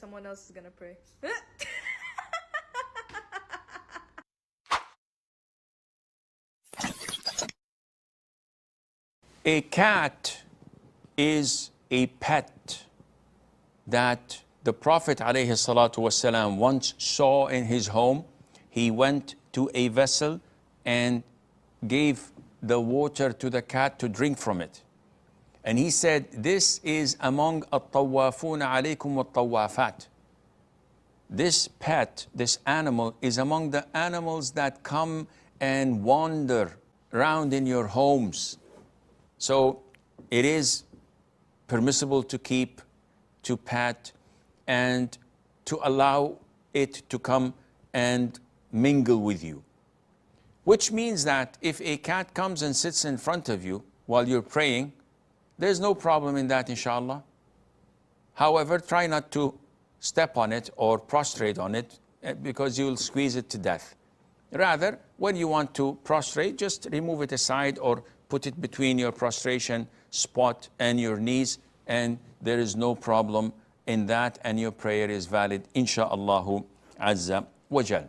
Someone else is gonna pray. A cat is a pet that the Prophet ﷺ once saw in his home. He went to a vessel and gave the water to the cat to drink from it. And he said, this is among at-tawafuna alaykum wat-tawafat. This pet, this animal, is among the animals that come and wander around in your homes. So it is permissible to keep, to pet, and to allow it to come and mingle with you. Which means that if a cat comes and sits in front of you while you're praying, there's no problem in that, inshallah. However, try not to step on it or prostrate on it because you'll squeeze it to death. Rather, when you want to prostrate, just remove it aside or put it between your prostration spot and your knees, and there is no problem in that, and your prayer is valid, insha'Allah azza wa jal.